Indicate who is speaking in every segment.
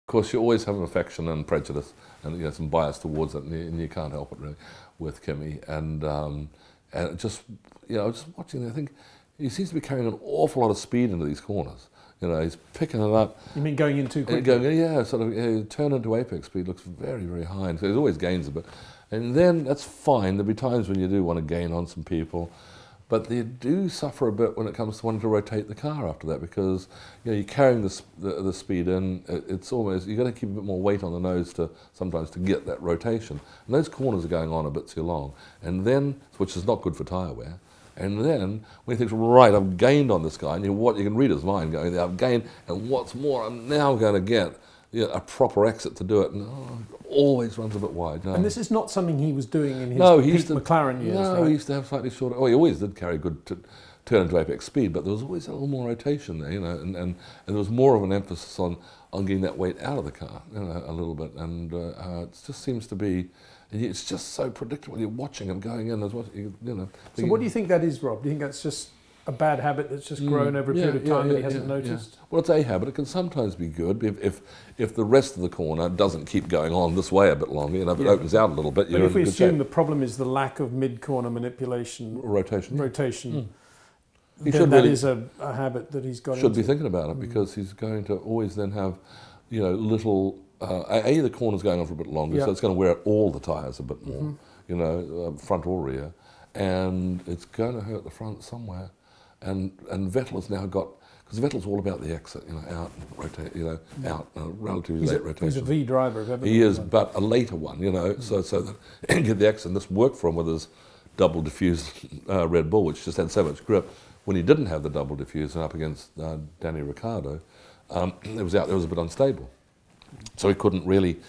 Speaker 1: course, you always have an affection and prejudice and some bias towards it, and you can't help it really with Kimi. And just just watching, I think he seems to be carrying an awful lot of speed into these corners. He's picking it up.
Speaker 2: You mean going in too quickly?
Speaker 1: Yeah, sort of turn into apex speed looks very, very high, and so he always gains a bit. And then that's fine. There'll be times when you do want to gain on some people, but you do suffer a bit when it comes to wanting to rotate the car after that, because you're carrying the speed in. It's almost, you've got to keep a bit more weight on the nose sometimes to get that rotation. And those corners are going on a bit too long, and then, which is not good for tyre wear. And then when he thinks, right, I've gained on this guy, and you can read his mind going, I've gained, and what's more, I'm now going to get a proper exit to do it. And always runs a bit wide. No.
Speaker 2: And this is not something he was doing in his peak McLaren years,
Speaker 1: No,
Speaker 2: right?
Speaker 1: he used to have slightly shorter. Oh, he always did carry good turn into apex speed, but there was always a little more rotation there, and there was more of an emphasis on getting that weight out of the car, a little bit. And it just seems to be. It's just so predictable. You're watching him going in as well.
Speaker 2: So what do you think that is, Rob? Do you think that's just a bad habit that's just grown over a period of time that he hasn't noticed?
Speaker 1: Yeah. Well, it's a habit. It can sometimes be good if the rest of the corner doesn't keep going on this way a bit longer. If it opens out a little bit,
Speaker 2: but if we assume the problem is the lack of mid-corner manipulation, rotation, then that is a habit that he's got.
Speaker 1: Should be thinking about it, because he's going to always then have, little. The corner's going on for a bit longer, so it's going to wear out all the tyres a bit more, front or rear, and it's going to hurt the front somewhere. And Vettel has now got, because Vettel's all about the exit, out and rotate, out, relatively late rotation.
Speaker 2: He's a V driver, if ever.
Speaker 1: He is, but a later one, so that get the exit. And this worked for him with his double diffused Red Bull, which just had so much grip. When he didn't have the double diffuser up against Danny Ricciardo, it was a bit unstable. So he couldn't really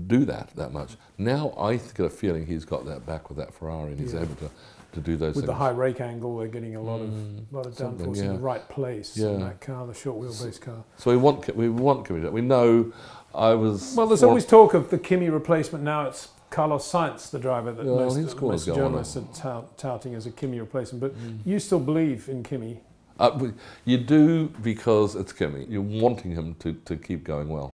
Speaker 1: do that much. Now I get a feeling he's got that back with that Ferrari, and he's able to do those things.
Speaker 2: With the high rake angle, they're getting a lot of downforce in the right place in that car, the short wheelbase car.
Speaker 1: So we want Kimi. We know
Speaker 2: Well, there's always talk of the Kimi replacement. Now it's Carlos Sainz, the driver that most journalists are touting as a Kimi replacement. But you still believe in Kimi?
Speaker 1: You do, because it's Kimi. You're wanting him to keep going well.